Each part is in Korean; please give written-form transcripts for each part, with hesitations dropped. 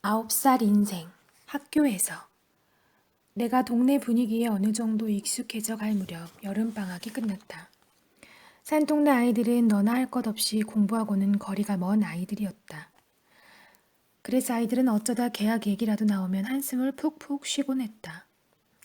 9살 인생, 학교에서. 내가 동네 분위기에 어느 정도 익숙해져 갈 무렵 여름방학이 끝났다. 산동네 아이들은 너나 할 것 없이 공부하고는 거리가 먼 아이들이었다. 그래서 아이들은 어쩌다 개학 얘기라도 나오면 한숨을 푹푹 쉬곤 했다.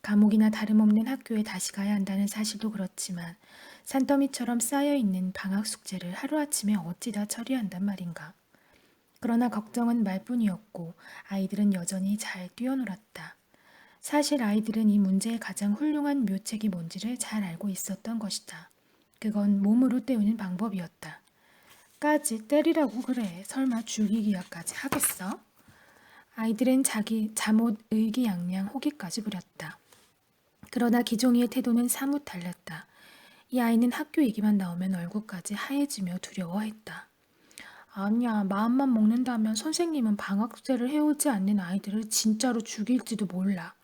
감옥이나 다름없는 학교에 다시 가야 한다는 사실도 그렇지만 산더미처럼 쌓여있는 방학 숙제를 하루아침에 어찌다 처리한단 말인가. 그러나 걱정은 말뿐이었고 아이들은 여전히 잘 뛰어놀았다. 사실 아이들은 이 문제의 가장 훌륭한 묘책이 뭔지를 잘 알고 있었던 것이다. 그건 몸으로 때우는 방법이었다. 까지 때리라고 그래. 설마 죽이기야까지 하겠어? 아이들은 자기 잠옷 의기양양 호기까지 부렸다. 그러나 기종이의 태도는 사뭇 달랐다. 이 아이는 학교 얘기만 나오면 얼굴까지 하얘지며 두려워했다. 아니야, 마음만 먹는다면 선생님은 방학제를 해오지 않는 아이들을 진짜로 죽일지도 몰라.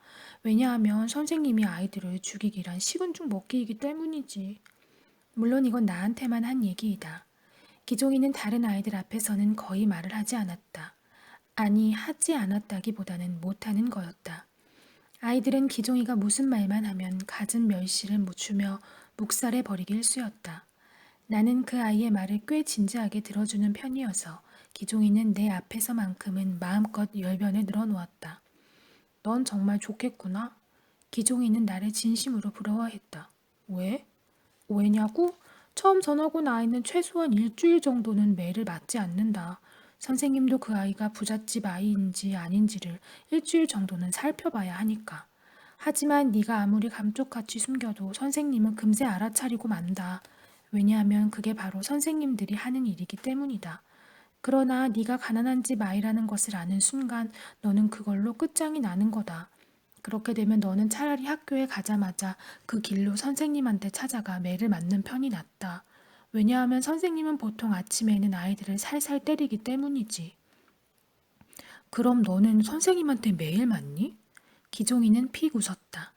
왜냐하면 선생님이 아이들을 죽이기란 식은 죽 먹기이기 때문이지. 물론 이건 나한테만 한 얘기이다. 기종이는 다른 아이들 앞에서는 거의 말을 하지 않았다. 아니, 하지 않았다기보다는 못하는 거였다. 아이들은 기종이가 무슨 말만 하면 갖은 멸시를 묻추며 묵살해 버리기 일쑤였다. 나는 그 아이의 말을 꽤 진지하게 들어주는 편이어서 기종이는 내 앞에서만큼은 마음껏 열변을 늘어놓았다. 넌 정말 좋겠구나. 기종이는 나를 진심으로 부러워했다. 왜? 왜냐고? 처음 전학 온 아이는 최소한 일주일 정도는 매를 맞지 않는다. 선생님도 그 아이가 부잣집 아이인지 아닌지를 일주일 정도는 살펴봐야 하니까. 하지만 네가 아무리 감쪽같이 숨겨도 선생님은 금세 알아차리고 만다. 왜냐하면 그게 바로 선생님들이 하는 일이기 때문이다. 그러나 네가 가난한 집 아이라는 것을 아는 순간 너는 그걸로 끝장이 나는 거다. 그렇게 되면 너는 차라리 학교에 가자마자 그 길로 선생님한테 찾아가 매를 맞는 편이 낫다. 왜냐하면 선생님은 보통 아침에는 아이들을 살살 때리기 때문이지. 그럼 너는 선생님한테 매일 맞니? 기종이는 픽 웃었다.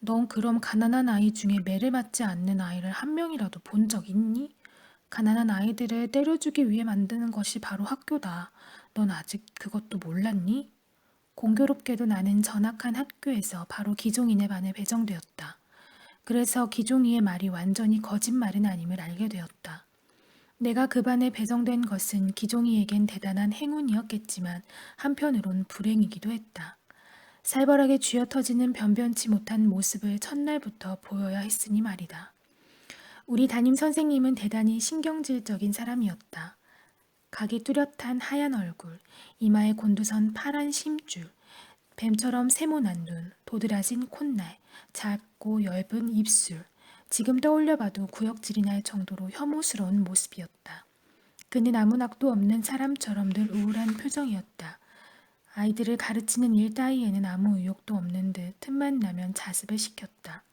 넌 그럼 가난한 아이 중에 매를 맞지 않는 아이를 한 명이라도 본 적 있니? 가난한 아이들을 때려주기 위해 만드는 것이 바로 학교다. 넌 아직 그것도 몰랐니? 공교롭게도 나는 전학한 학교에서 바로 기종이네 반에 배정되었다. 그래서 기종이의 말이 완전히 거짓말은 아님을 알게 되었다. 내가 그 반에 배정된 것은 기종이에겐 대단한 행운이었겠지만 한편으론 불행이기도 했다. 살벌하게 쥐어터지는 변변치 못한 모습을 첫날부터 보여야 했으니 말이다. 우리 담임 선생님은 대단히 신경질적인 사람이었다. 각이 뚜렷한 하얀 얼굴, 이마에 곤두선 파란 심줄, 뱀처럼 세모난 눈, 도드라진 콧날, 작고 엷은 입술. 지금 떠올려봐도 구역질이 날 정도로 혐오스러운 모습이었다. 그는 아무 낙도 없는 사람처럼 늘 우울한 표정이었다. 아이들을 가르치는 일 따위에는 아무 의욕도 없는 듯 틈만 나면 자습을 시켰다.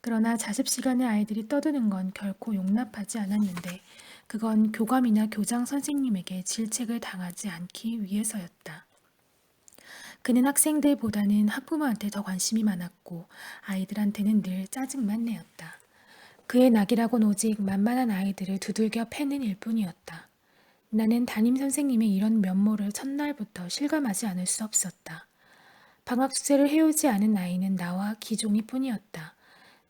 그러나 자습 시간에 아이들이 떠드는 건 결코 용납하지 않았는데 그건 교감이나 교장 선생님에게 질책을 당하지 않기 위해서였다. 그는 학생들보다는 학부모한테 더 관심이 많았고 아이들한테는 늘 짜증만 내었다. 그의 낙이라곤 오직 만만한 아이들을 두들겨 패는 일뿐이었다. 나는 담임 선생님의 이런 면모를 첫날부터 실감하지 않을 수 없었다. 방학 숙제를 해오지 않은 아이는 나와 기종이 뿐이었다.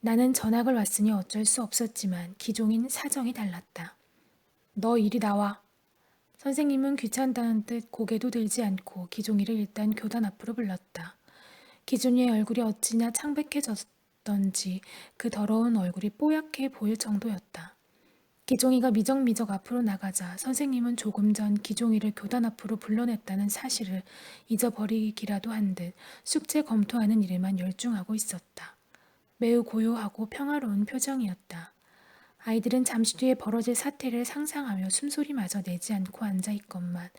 나는 전학을 왔으니 어쩔 수 없었지만 기종인 사정이 달랐다. 너 이리 나와. 선생님은 귀찮다는 듯 고개도 들지 않고 기종이를 일단 교단 앞으로 불렀다. 기종이의 얼굴이 어찌나 창백해졌던지 그 더러운 얼굴이 뽀얗게 보일 정도였다. 기종이가 미적미적 앞으로 나가자 선생님은 조금 전 기종이를 교단 앞으로 불러냈다는 사실을 잊어버리기라도 한 듯 숙제 검토하는 일에만 열중하고 있었다. 매우 고요하고 평화로운 표정이었다. 아이들은 잠시 뒤에 벌어질 사태를 상상하며 숨소리마저 내지 않고 앉아있건만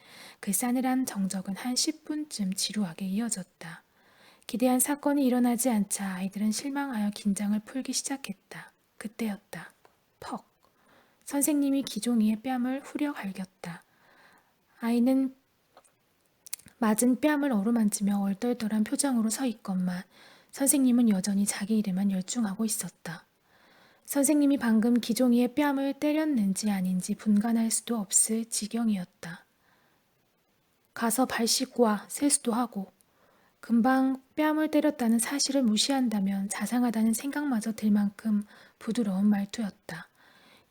그 싸늘한 정적은 한 10분쯤 지루하게 이어졌다. 기대한 사건이 일어나지 않자 아이들은 실망하여 긴장을 풀기 시작했다. 그때였다. 퍽. 선생님이 기종이의 뺨을 후려 갈겼다. 아이는 맞은 뺨을 어루만지며 얼떨떨한 표정으로 서 있건만 선생님은 여전히 자기 일에만 열중하고 있었다. 선생님이 방금 기종이의 뺨을 때렸는지 아닌지 분간할 수도 없을 지경이었다. 가서 발 씻고 와. 세수도 하고. 금방 뺨을 때렸다는 사실을 무시한다면 자상하다는 생각마저 들 만큼 부드러운 말투였다.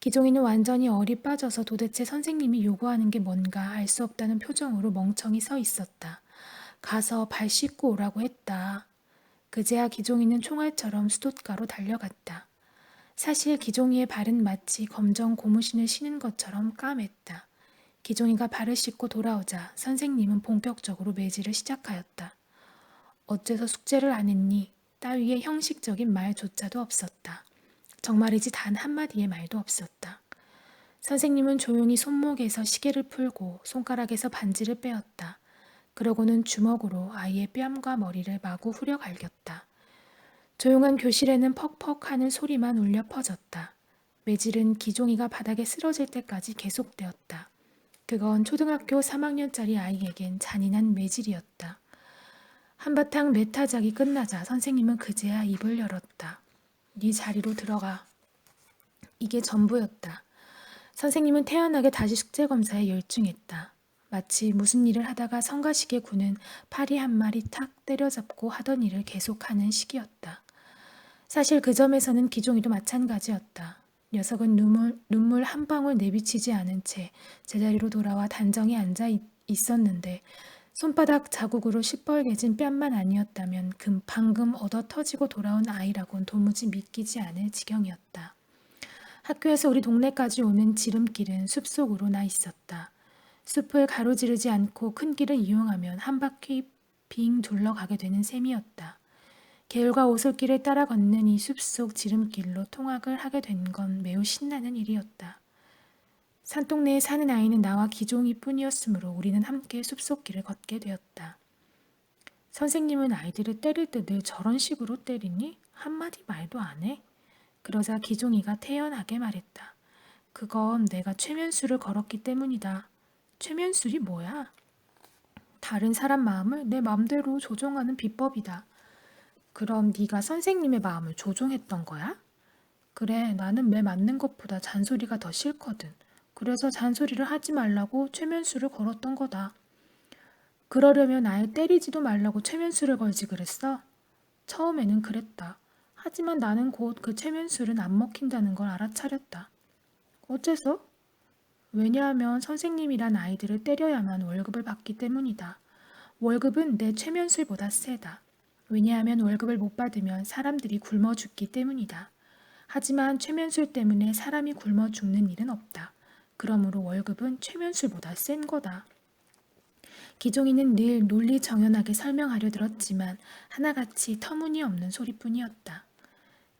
기종이는 완전히 얼이 빠져서 도대체 선생님이 요구하는 게 뭔가 알 수 없다는 표정으로 멍청이 서 있었다. 가서 발 씻고 오라고 했다. 그제야 기종이는 총알처럼 수돛가로 달려갔다. 사실 기종이의 발은 마치 검정 고무신을 신은 것처럼 까맸다. 기종이가 발을 씻고 돌아오자 선생님은 본격적으로 매질을 시작하였다. 어째서 숙제를 안 했니? 따위의 형식적인 말조차도 없었다. 정말이지 단 한마디의 말도 없었다. 선생님은 조용히 손목에서 시계를 풀고 손가락에서 반지를 빼었다. 그러고는 주먹으로 아이의 뺨과 머리를 마구 후려 갈겼다. 조용한 교실에는 퍽퍽 하는 소리만 울려 퍼졌다. 매질은 기종이가 바닥에 쓰러질 때까지 계속되었다. 그건 초등학교 3학년짜리 아이에겐 잔인한 매질이었다. 한바탕 매타작이 끝나자 선생님은 그제야 입을 열었다. 네 자리로 들어가. 이게 전부였다. 선생님은 태연하게 다시 숙제검사에 열중했다. 마치 무슨 일을 하다가 성가시게 구는 파리 한 마리 탁 때려잡고 하던 일을 계속하는 시기였다. 사실 그 점에서는 기종이도 마찬가지였다. 녀석은 눈물 한 방울 내비치지 않은 채 제자리로 돌아와 단정히 앉아 있었는데 손바닥 자국으로 시뻘개진 뺨만 아니었다면 방금 얻어 터지고 돌아온 아이라곤 도무지 믿기지 않을 지경이었다. 학교에서 우리 동네까지 오는 지름길은 숲속으로 나 있었다. 숲을 가로지르지 않고 큰 길을 이용하면 한 바퀴 빙 둘러가게 되는 셈이었다. 개울과 오솔길을 따라 걷는 이 숲속 지름길로 통학을 하게 된 건 매우 신나는 일이었다. 산동네에 사는 아이는 나와 기종이뿐이었으므로 우리는 함께 숲속길을 걷게 되었다. 선생님은 아이들을 때릴 때 늘 저런 식으로 때리니? 한마디 말도 안 해? 그러자 기종이가 태연하게 말했다. 그건 내가 최면술을 걸었기 때문이다. 최면술이 뭐야? 다른 사람 마음을 내 맘대로 조종하는 비법이다. 그럼 네가 선생님의 마음을 조종했던 거야? 그래, 나는 매 맞는 것보다 잔소리가 더 싫거든. 그래서 잔소리를 하지 말라고 최면술을 걸었던 거다. 그러려면 아예 때리지도 말라고 최면술을 걸지 그랬어? 처음에는 그랬다. 하지만 나는 곧 그 최면술은 안 먹힌다는 걸 알아차렸다. 어째서? 왜냐하면 선생님이란 아이들을 때려야만 월급을 받기 때문이다. 월급은 내 최면술보다 세다. 왜냐하면 월급을 못 받으면 사람들이 굶어 죽기 때문이다. 하지만 최면술 때문에 사람이 굶어 죽는 일은 없다. 그러므로 월급은 최면술보다 센 거다. 기종이는 늘 논리정연하게 설명하려 들었지만 하나같이 터무니없는 소리뿐이었다.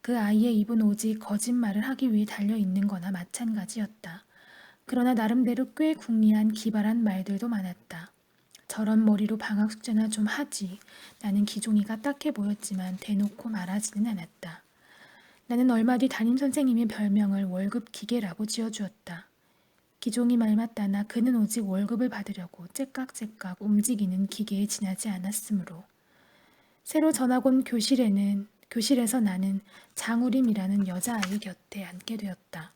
그 아이의 입은 오직 거짓말을 하기 위해 달려있는 거나 마찬가지였다. 그러나 나름대로 꽤 궁리한 기발한 말들도 많았다. 저런 머리로 방학 숙제나 좀 하지. 나는 기종이가 딱해 보였지만 대놓고 말하지는 않았다. 나는 얼마 뒤 담임선생님의 별명을 월급 기계라고 지어주었다. 기종이 말 맞다나 그는 오직 월급을 받으려고 째깍째깍 움직이는 기계에 지나지 않았으므로. 새로 전학 온 교실에서 나는 장우림이라는 여자아이 곁에 앉게 되었다.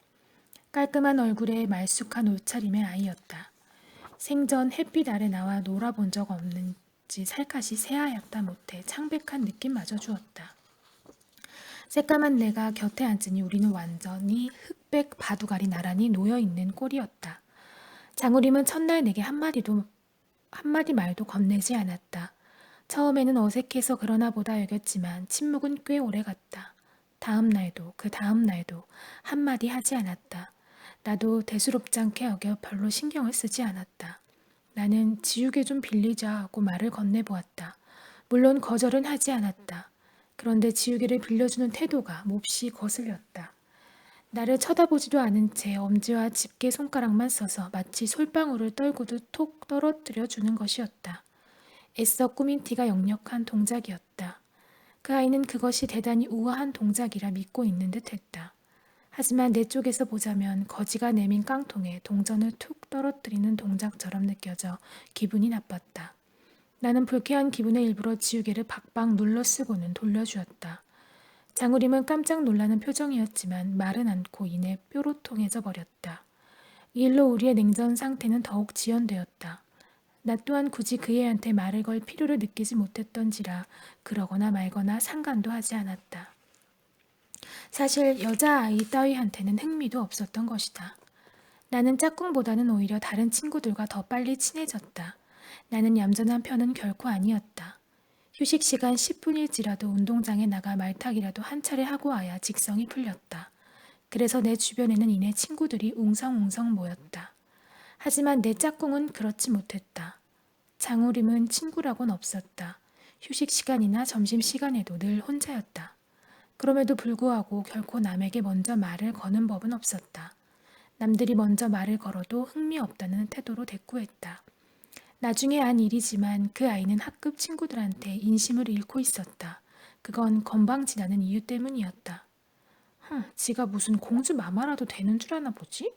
깔끔한 얼굴에 말쑥한 옷차림의 아이였다. 생전 햇빛 아래 나와 놀아본 적 없는지 살갗이 새하얗다 못해 창백한 느낌마저 주었다. 새까만 내가 곁에 앉으니 우리는 완전히 흑백 바둑알이 나란히 놓여있는 꼴이었다. 장우림은 첫날 내게 한마디 말도 건네지 않았다. 처음에는 어색해서 그러나 보다 여겼지만 침묵은 꽤 오래갔다. 다음 날도 그 다음 날도 한마디 하지 않았다. 나도 대수롭지 않게 여겨 별로 신경을 쓰지 않았다. 나는 지우개 좀 빌리자 하고 말을 건네보았다. 물론 거절은 하지 않았다. 그런데 지우개를 빌려주는 태도가 몹시 거슬렸다. 나를 쳐다보지도 않은 채 엄지와 집게 손가락만 써서 마치 솔방울을 떨구듯 톡 떨어뜨려 주는 것이었다. 애써 꾸민 티가 역력한 동작이었다. 그 아이는 그것이 대단히 우아한 동작이라 믿고 있는 듯했다. 하지만 내 쪽에서 보자면 거지가 내민 깡통에 동전을 툭 떨어뜨리는 동작처럼 느껴져 기분이 나빴다. 나는 불쾌한 기분에 일부러 지우개를 박박 눌러 쓰고는 돌려주었다. 장우림은 깜짝 놀라는 표정이었지만 말은 않고 이내 뾰로통해져 버렸다. 이 일로 우리의 냉전 상태는 더욱 지연되었다. 나 또한 굳이 그 애한테 말을 걸 필요를 느끼지 못했던지라 그러거나 말거나 상관도 하지 않았다. 사실 여자아이 따위한테는 흥미도 없었던 것이다. 나는 짝꿍보다는 오히려 다른 친구들과 더 빨리 친해졌다. 나는 얌전한 편은 결코 아니었다. 휴식 시간 10분일지라도 운동장에 나가 말타기라도 한 차례 하고 와야 직성이 풀렸다. 그래서 내 주변에는 이내 친구들이 웅성웅성 모였다. 하지만 내 짝꿍은 그렇지 못했다. 장우림은 친구라고는 없었다. 휴식 시간이나 점심 시간에도 늘 혼자였다. 그럼에도 불구하고 결코 남에게 먼저 말을 거는 법은 없었다. 남들이 먼저 말을 걸어도 흥미없다는 태도로 대꾸했다. 나중에 안 일이지만 그 아이는 학급 친구들한테 인심을 잃고 있었다. 그건 건방지다는 이유 때문이었다. 지가 무슨 공주 마마라도 되는 줄 아나 보지?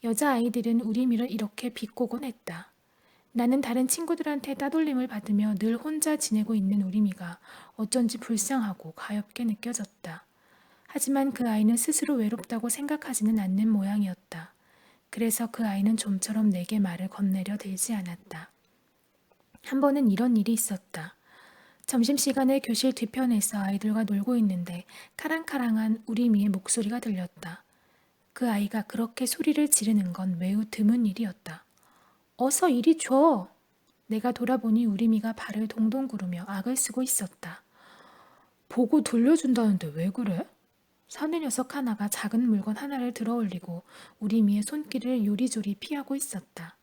여자아이들은 우리미를 이렇게 비꼬곤 했다. 나는 다른 친구들한테 따돌림을 받으며 늘 혼자 지내고 있는 우리미가 어쩐지 불쌍하고 가엾게 느껴졌다. 하지만 그 아이는 스스로 외롭다고 생각하지는 않는 모양이었다. 그래서 그 아이는 좀처럼 내게 말을 건네려 들지 않았다. 한 번은 이런 일이 있었다. 점심시간에 교실 뒤편에서 아이들과 놀고 있는데 카랑카랑한 우리미의 목소리가 들렸다. 그 아이가 그렇게 소리를 지르는 건 매우 드문 일이었다. 어서 이리 줘! 내가 돌아보니 우리미가 발을 동동 구르며 악을 쓰고 있었다. 보고 돌려준다는데 왜 그래? 사내 녀석 하나가 작은 물건 하나를 들어 올리고 우리미의 손길을 요리조리 피하고 있었다.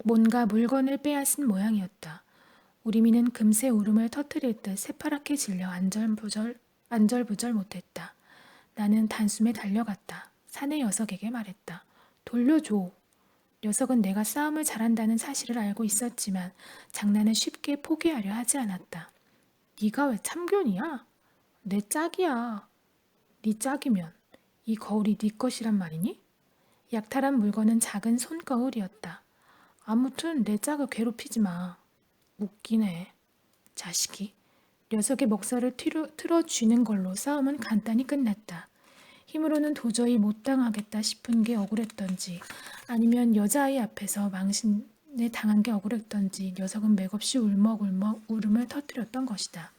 뭔가 물건을 빼앗은 모양이었다. 우리미는 금세 울음을 터뜨릴 듯 새파랗게 질려 안절부절 못했다. 나는 단숨에 달려갔다. 사내 녀석에게 말했다. 돌려줘. 녀석은 내가 싸움을 잘한다는 사실을 알고 있었지만 장난을 쉽게 포기하려 하지 않았다. 네가 왜 참견이야? 내 짝이야. 네 짝이면 이 거울이 네 것이란 말이니? 약탈한 물건은 작은 손거울이었다. 아무튼 내 짝을 괴롭히지 마. 웃기네. 자식이. 녀석의 목살을 틀어쥐는 걸로 싸움은 간단히 끝났다. 힘으로는 도저히 못 당하겠다 싶은 게 억울했던지 아니면 여자아이 앞에서 망신에 당한 게 억울했던지 녀석은 맥없이 울먹울먹 울음을 터뜨렸던 것이다.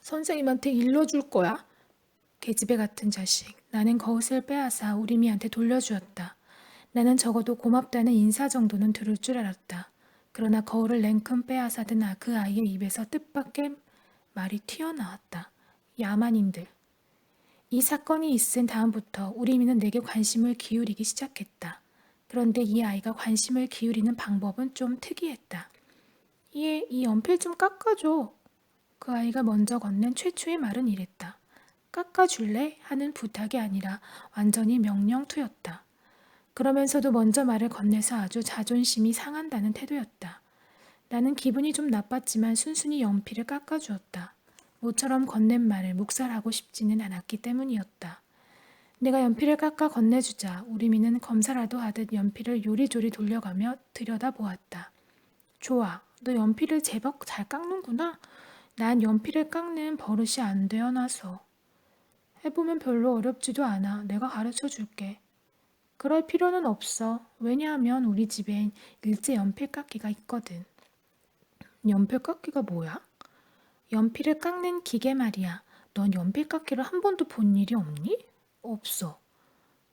선생님한테 일러줄 거야? 계집애 같은 자식. 나는 거옷을 빼앗아 우리미한테 돌려주었다. 나는 적어도 고맙다는 인사 정도는 들을 줄 알았다. 그러나 거울을 냉큼 빼앗아든 그 아이의 입에서 뜻밖의 말이 튀어나왔다. 야만인들. 이 사건이 있은 다음부터 우리미는 내게 관심을 기울이기 시작했다. 그런데 이 아이가 관심을 기울이는 방법은 좀 특이했다. 얘, 이 연필 좀 깎아줘. 그 아이가 먼저 건넨 최초의 말은 이랬다. 깎아줄래? 하는 부탁이 아니라 완전히 명령투였다. 그러면서도 먼저 말을 건네서 아주 자존심이 상한다는 태도였다. 나는 기분이 좀 나빴지만 순순히 연필을 깎아주었다. 모처럼 건넨 말을 묵살하고 싶지는 않았기 때문이었다. 내가 연필을 깎아 건네주자 우리미는 검사라도 하듯 연필을 요리조리 돌려가며 들여다보았다. 좋아, 너 연필을 제법 잘 깎는구나. 난 연필을 깎는 버릇이 안 되어나서. 해보면 별로 어렵지도 않아. 내가 가르쳐 줄게. 그럴 필요는 없어. 왜냐하면 우리 집엔 일제 연필 깎기가 있거든. 연필 깎기가 뭐야? 연필을 깎는 기계 말이야. 넌 연필 깎기를 한 번도 본 일이 없니? 없어.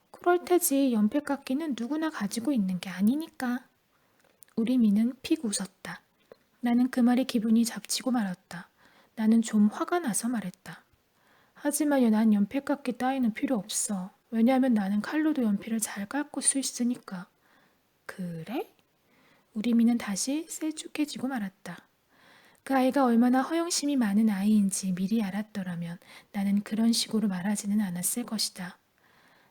그럴 테지. 연필 깎기는 누구나 가지고 있는 게 아니니까. 우리 미는 픽 웃었다. 나는 그 말에 기분이 잡치고 말았다. 나는 좀 화가 나서 말했다. 하지만 난 연필 깎기 따위는 필요 없어. 왜냐하면 나는 칼로도 연필을 잘 깎을 수 있으니까. 그래? 우리 미는 다시 셀쭉해지고 말았다. 그 아이가 얼마나 허영심이 많은 아이인지 미리 알았더라면 나는 그런 식으로 말하지는 않았을 것이다.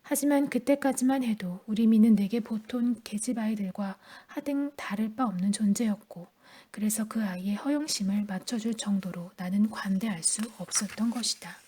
하지만 그때까지만 해도 우리 미는 내게 보통 계집 아이들과 하등 다를 바 없는 존재였고 그래서 그 아이의 허영심을 맞춰줄 정도로 나는 관대할 수 없었던 것이다.